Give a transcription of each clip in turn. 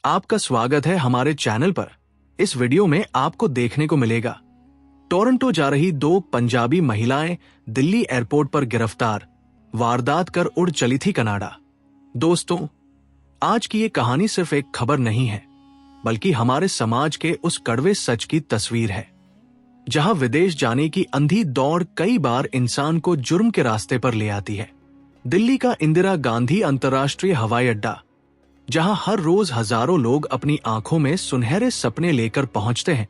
आपका स्वागत है हमारे चैनल पर। इस वीडियो में आपको देखने को मिलेगा टोरंटो जा रही दो पंजाबी महिलाएं दिल्ली एयरपोर्ट पर गिरफ्तार, वारदात कर उड़ चली थी कनाडा। दोस्तों, आज की ये कहानी सिर्फ एक खबर नहीं है, बल्कि हमारे समाज के उस कड़वे सच की तस्वीर है, जहां विदेश जाने की अंधी दौड़ कई बार इंसान को जुर्म के रास्ते पर ले आती है। दिल्ली का इंदिरा गांधी अंतर्राष्ट्रीय हवाई अड्डा, जहां हर रोज हजारों लोग अपनी आंखों में सुनहरे सपने लेकर पहुंचते हैं,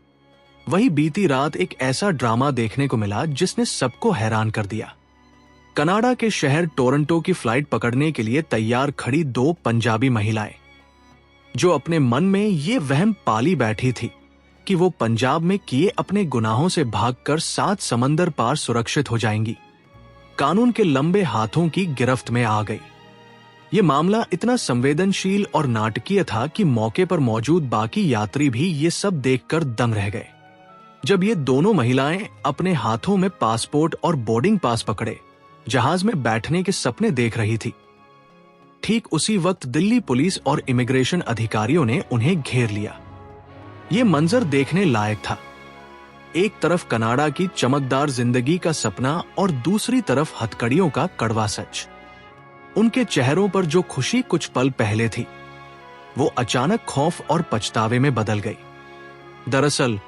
वही बीती रात एक ऐसा ड्रामा देखने को मिला जिसने सबको हैरान कर दिया। कनाडा के शहर टोरंटो की फ्लाइट पकड़ने के लिए तैयार खड़ी दो पंजाबी महिलाएं, जो अपने मन में ये वहम पाली बैठी थी कि वो पंजाब में किए अपने गुनाहों से भागकर 7 समंदर पार सुरक्षित हो जाएंगी, कानून के लंबे हाथों की गिरफ्त में आ गई। ये मामला इतना संवेदनशील और नाटकीय था कि मौके पर मौजूद बाकी यात्री भी ये सब देखकर दंग रह गए। जब ये दोनों महिलाएं अपने हाथों में पासपोर्ट और बोर्डिंग पास पकड़े जहाज में बैठने के सपने देख रही थी, ठीक उसी वक्त दिल्ली पुलिस और इमिग्रेशन अधिकारियों ने उन्हें घेर लिया। ये मंजर देखने लायक था। एक तरफ कनाडा की चमकदार जिंदगी का सपना और दूसरी तरफ हथकड़ियों का कड़वा सच। उनके चेहरों पर जो खुशी कुछ पल पहले थी, वो अचानक खौफ और पछतावे में बदल गई। दरअसल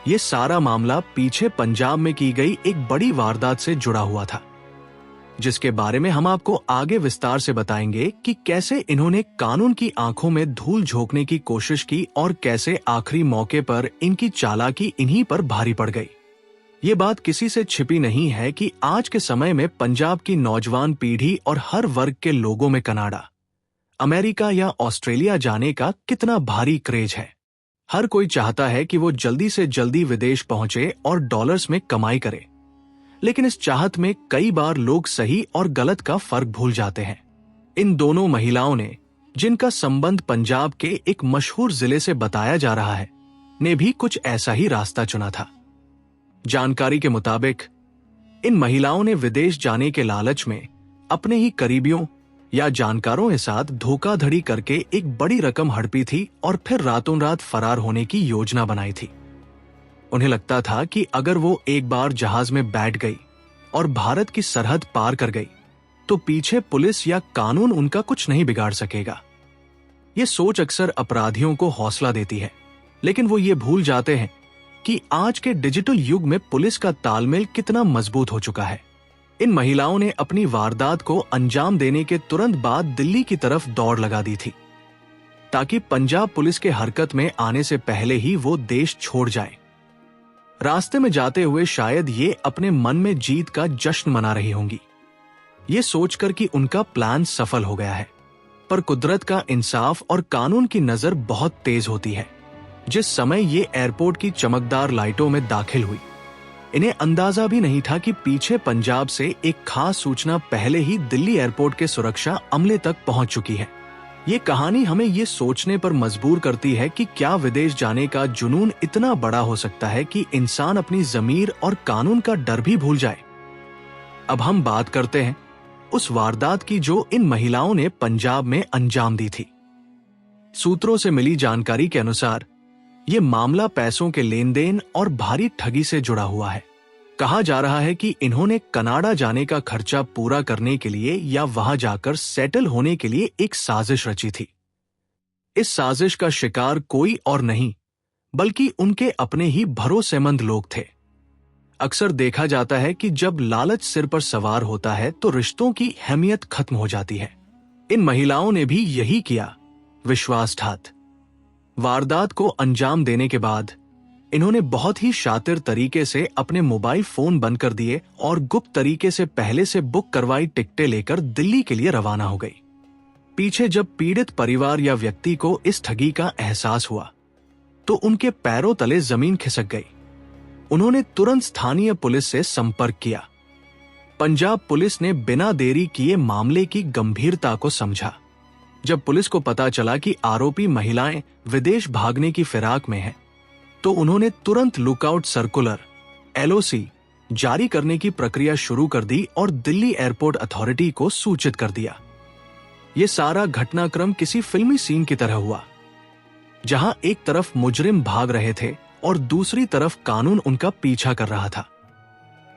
ये सारा मामला पीछे पंजाब में की गई एक बड़ी वारदात से जुड़ा हुआ था, जिसके बारे में हम आपको आगे विस्तार से बताएंगे कि कैसे इन्होंने कानून की आंखों में धूल झोंकने की कोशिश की और कैसे आखिरी मौके पर इनकी चालाकी इन्हीं पर भारी पड़ गई। ये बात किसी से छिपी नहीं है कि आज के समय में पंजाब की नौजवान पीढ़ी और हर वर्ग के लोगों में कनाडा, अमेरिका या ऑस्ट्रेलिया जाने का कितना भारी क्रेज है। हर कोई चाहता है कि वो जल्दी से जल्दी विदेश पहुंचे और डॉलर्स में कमाई करे, लेकिन इस चाहत में कई बार लोग सही और गलत का फर्क भूल जाते हैं। इन दोनों महिलाओं ने, जिनका संबंध पंजाब के एक मशहूर जिले से बताया जा रहा है, ने भी कुछ ऐसा ही रास्ता चुना था। जानकारी के मुताबिक इन महिलाओं ने विदेश जाने के लालच में अपने ही करीबियों या जानकारों के साथ धोखाधड़ी करके एक बड़ी रकम हड़पी थी और फिर रातों रात फरार होने की योजना बनाई थी। उन्हें लगता था कि अगर वो एक बार जहाज में बैठ गई और भारत की सरहद पार कर गई, तो पीछे पुलिस या कानून उनका कुछ नहीं बिगाड़ सकेगा। ये सोच अक्सर अपराधियों को हौसला देती है, लेकिन वो ये भूल जाते हैं कि आज के डिजिटल युग में पुलिस का तालमेल कितना मजबूत हो चुका है। इन महिलाओं ने अपनी वारदात को अंजाम देने के तुरंत बाद दिल्ली की तरफ दौड़ लगा दी थी, ताकि पंजाब पुलिस के हरकत में आने से पहले ही वो देश छोड़ जाए। रास्ते में जाते हुए शायद ये अपने मन में जीत का जश्न मना रही होंगी, ये सोचकर कि उनका प्लान सफल हो गया है। पर कुदरत का इंसाफ और कानून की नजर बहुत तेज होती है। जिस समय ये एयरपोर्ट की चमकदार लाइटों में दाखिल हुई, इन्हें अंदाजा भी नहीं था कि पीछे पंजाब से एक खास सूचना पहले ही दिल्ली एयरपोर्ट के सुरक्षा अमले तक पहुंच चुकी है। ये कहानी हमें ये सोचने पर मजबूर करती है कि क्या विदेश जाने का जुनून इतना बड़ा हो सकता है कि इंसान अपनी ज़मीर और कानून का डर भी भूल जाए। अब हम बात करते हैं उस वारदात की जो इन महिलाओं ने पंजाब में अंजाम दी थी। सूत्रों से मिली जानकारी के अनुसार ये मामला पैसों के लेन देन और भारी ठगी से जुड़ा हुआ है। कहा जा रहा है कि इन्होंने कनाडा जाने का खर्चा पूरा करने के लिए या वहां जाकर सेटल होने के लिए एक साजिश रची थी। इस साजिश का शिकार कोई और नहीं, बल्कि उनके अपने ही भरोसेमंद लोग थे। अक्सर देखा जाता है कि जब लालच सिर पर सवार होता है तो रिश्तों की अहमियत खत्म हो जाती है। इन महिलाओं ने भी यही किया, विश्वासघात। वारदात को अंजाम देने के बाद इन्होंने बहुत ही शातिर तरीके से अपने मोबाइल फोन बंद कर दिए और गुप्त तरीके से पहले से बुक करवाई टिकटें लेकर दिल्ली के लिए रवाना हो गई। पीछे जब पीड़ित परिवार या व्यक्ति को इस ठगी का एहसास हुआ, तो उनके पैरों तले जमीन खिसक गई। उन्होंने तुरंत स्थानीय पुलिस से संपर्क किया। पंजाब पुलिस ने बिना देरी किए मामले की गंभीरता को समझा। जब पुलिस को पता चला कि आरोपी महिलाएं विदेश भागने की फिराक में हैं, तो उन्होंने तुरंत लुकआउट सर्कुलर LOC जारी करने की प्रक्रिया शुरू कर दी और दिल्ली एयरपोर्ट अथॉरिटी को सूचित कर दिया। यह सारा घटनाक्रम किसी फिल्मी सीन की तरह हुआ। जहां एक तरफ मुजरिम भाग रहे थे और दूसरी तरफ कानून उनका पीछा कर रहा था।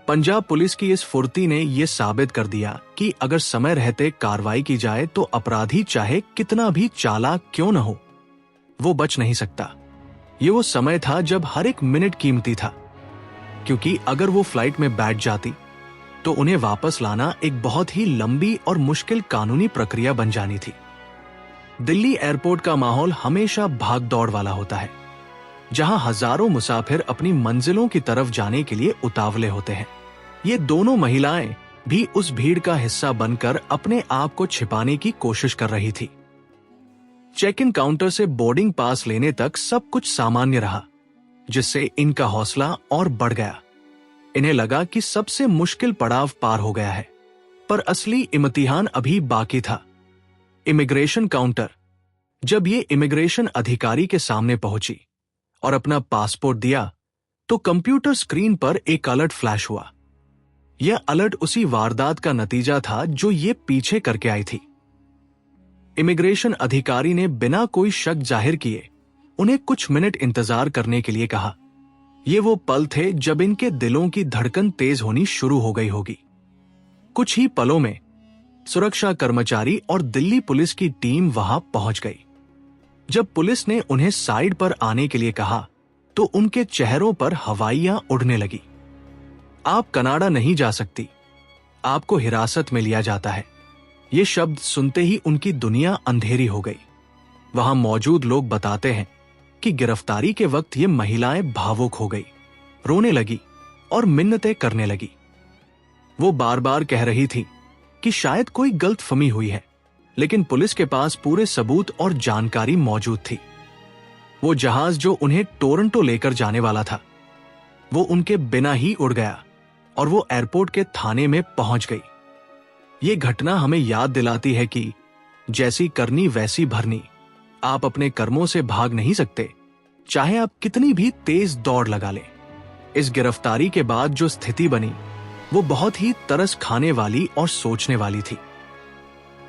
पंजाब पुलिस की इस फुर्ती ने यह साबित कर दिया कि अगर समय रहते कार्रवाई की जाए तो अपराधी चाहे कितना भी चालाक क्यों न हो, वो बच नहीं सकता। ये वो समय था जब हर एक मिनट कीमती था, क्योंकि अगर वो फ्लाइट में बैठ जाती तो उन्हें वापस लाना एक बहुत ही लंबी और मुश्किल कानूनी प्रक्रिया बन जानी थी। दिल्ली एयरपोर्ट का माहौल हमेशा भाग दौड़ वाला होता है, जहां हजारों मुसाफिर अपनी मंजिलों की तरफ जाने के लिए उतावले होते हैं। ये दोनों महिलाएं भी उस भीड़ का हिस्सा बनकर अपने आप को छिपाने की कोशिश कर रही थी। चेक इन काउंटर से बोर्डिंग पास लेने तक सब कुछ सामान्य रहा, जिससे इनका हौसला और बढ़ गया। इन्हें लगा कि सबसे मुश्किल पड़ाव पार हो गया है, पर असली इम्तिहान अभी बाकी था। Immigration counter. जब ये इमिग्रेशन अधिकारी के सामने पहुंची और अपना पासपोर्ट दिया तो कंप्यूटर स्क्रीन पर एक अलर्ट फ्लैश हुआ। यह अलर्ट उसी वारदात का नतीजा था जो ये पीछे करके आई थी। इमिग्रेशन अधिकारी ने बिना कोई शक जाहिर किए उन्हें कुछ मिनट इंतजार करने के लिए कहा। ये वो पल थे जब इनके दिलों की धड़कन तेज होनी शुरू हो गई होगी। कुछ ही पलों में सुरक्षा कर्मचारी और दिल्ली पुलिस की टीम वहां पहुंच गई। जब पुलिस ने उन्हें साइड पर आने के लिए कहा तो उनके चेहरों पर हवाइयां उड़ने लगी। आप कनाडा नहीं जा सकती, आपको हिरासत में लिया जाता है। ये शब्द सुनते ही उनकी दुनिया अंधेरी हो गई। वहां मौजूद लोग बताते हैं कि गिरफ्तारी के वक्त ये महिलाएं भावुक हो गई, रोने लगी और मिन्नतें करने लगी। वो बार बार कह रही थी कि शायद कोई गलतफहमी हुई है, लेकिन पुलिस के पास पूरे सबूत और जानकारी मौजूद थी। वो जहाज जो उन्हें टोरंटो लेकर जाने वाला था, वो उनके बिना ही उड़ गया और वो एयरपोर्ट के थाने में पहुंच गई। ये घटना हमें याद दिलाती है कि जैसी करनी वैसी भरनी। आप अपने कर्मों से भाग नहीं सकते, चाहे आप कितनी भी तेज दौड़ लगा लें। इस गिरफ्तारी के बाद जो स्थिति बनी वो बहुत ही तरस खाने वाली और सोचने वाली थी।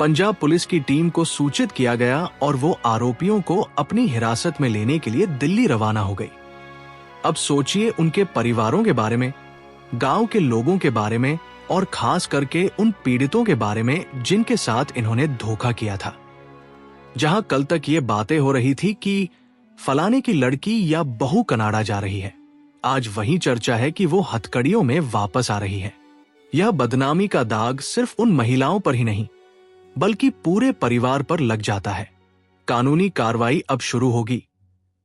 पंजाब पुलिस की टीम को सूचित किया गया और वो आरोपियों को अपनी हिरासत में लेने के लिए दिल्ली रवाना हो गई। अब सोचिए उनके परिवारों के बारे में, गांव के लोगों के बारे में और खास करके उन पीड़ितों के बारे में जिनके साथ इन्होंने धोखा किया था। जहां कल तक ये बातें हो रही थी कि फलाने की लड़की या बहू कनाडा जा रही है, आज वही चर्चा है कि वो हथकड़ियों में वापस आ रही है। यह बदनामी का दाग सिर्फ उन महिलाओं पर ही नहीं बल्कि पूरे परिवार पर लग जाता है। कानूनी कार्रवाई अब शुरू होगी,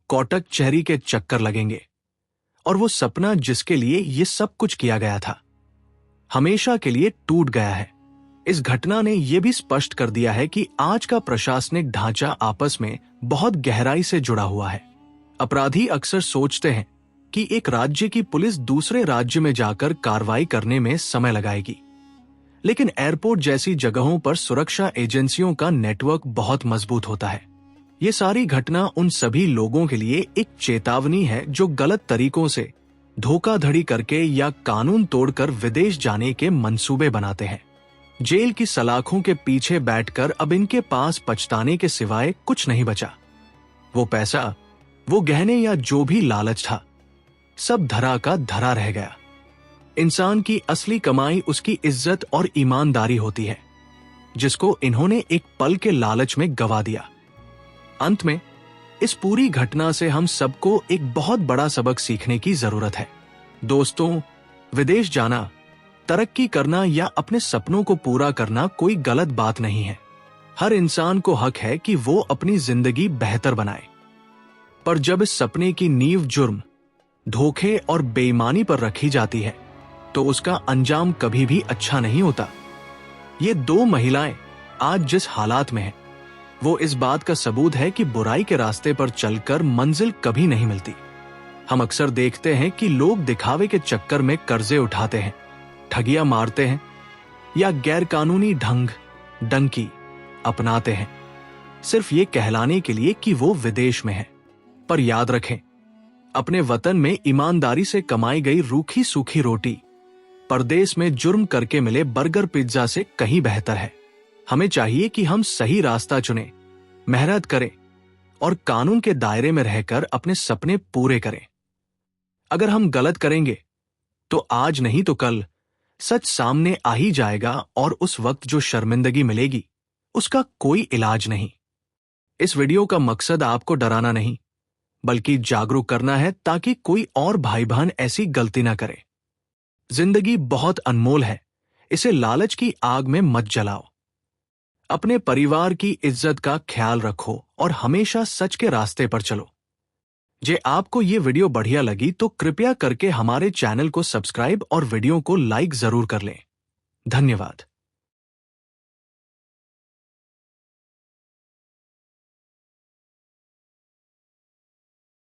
कोटक चहरी के चक्कर लगेंगे और वो सपना जिसके लिए ये सब कुछ किया गया था हमेशा के लिए टूट गया है। इस घटना ने यह भी स्पष्ट कर दिया है कि आज का प्रशासनिक ढांचा आपस में बहुत गहराई से जुड़ा हुआ है। अपराधी अक्सर सोचते हैं कि एक राज्य की पुलिस दूसरे राज्य में जाकर कार्रवाई करने में समय लगाएगी, लेकिन एयरपोर्ट जैसी जगहों पर सुरक्षा एजेंसियों का नेटवर्क बहुत मजबूत होता है। ये सारी घटना उन सभी लोगों के लिए एक चेतावनी है जो गलत तरीकों से धोखाधड़ी करके या कानून तोड़कर विदेश जाने के मंसूबे बनाते हैं। जेल की सलाखों के पीछे बैठकर अब इनके पास पछताने के सिवाय कुछ नहीं बचा। वो पैसा, वो गहने या जो भी लालच था, सब धरा का धरा रह गया। इंसान की असली कमाई उसकी इज्जत और ईमानदारी होती है, जिसको इन्होंने एक पल के लालच में गवा दिया। अंत में इस पूरी घटना से हम सबको एक बहुत बड़ा सबक सीखने की जरूरत है। दोस्तों, विदेश जाना, तरक्की करना या अपने सपनों को पूरा करना कोई गलत बात नहीं है। हर इंसान को हक है कि वो अपनी जिंदगी बेहतर बनाए। पर जब इस सपने की नींव जुर्म, धोखे और बेईमानी पर रखी जाती है तो उसका अंजाम कभी भी अच्छा नहीं होता। ये दो महिलाएं आज जिस हालात में हैं, वो इस बात का सबूत है कि बुराई के रास्ते पर चलकर मंजिल कभी नहीं मिलती। हम अक्सर देखते हैं कि लोग दिखावे के चक्कर में कर्जे उठाते हैं, ठगियां मारते हैं या गैरकानूनी ढंग डंकी अपनाते हैं, सिर्फ ये कहलाने के लिए कि वो विदेश में है। पर याद रखें, अपने वतन में ईमानदारी से कमाई गई रूखी सूखी रोटी परदेश में जुर्म करके मिले बर्गर पिज्जा से कहीं बेहतर है। हमें चाहिए कि हम सही रास्ता चुनें, मेहनत करें और कानून के दायरे में रहकर अपने सपने पूरे करें। अगर हम गलत करेंगे तो आज नहीं तो कल सच सामने आ ही जाएगा और उस वक्त जो शर्मिंदगी मिलेगी उसका कोई इलाज नहीं। इस वीडियो का मकसद आपको डराना नहीं बल्कि जागरूक करना है ताकि कोई और भाई बहन ऐसी गलती ना करे। जिंदगी बहुत अनमोल है, इसे लालच की आग में मत जलाओ। अपने परिवार की इज्जत का ख्याल रखो और हमेशा सच के रास्ते पर चलो। जे आपको ये वीडियो बढ़िया लगी तो कृपया करके हमारे चैनल को सब्सक्राइब और वीडियो को लाइक जरूर कर लें। धन्यवाद।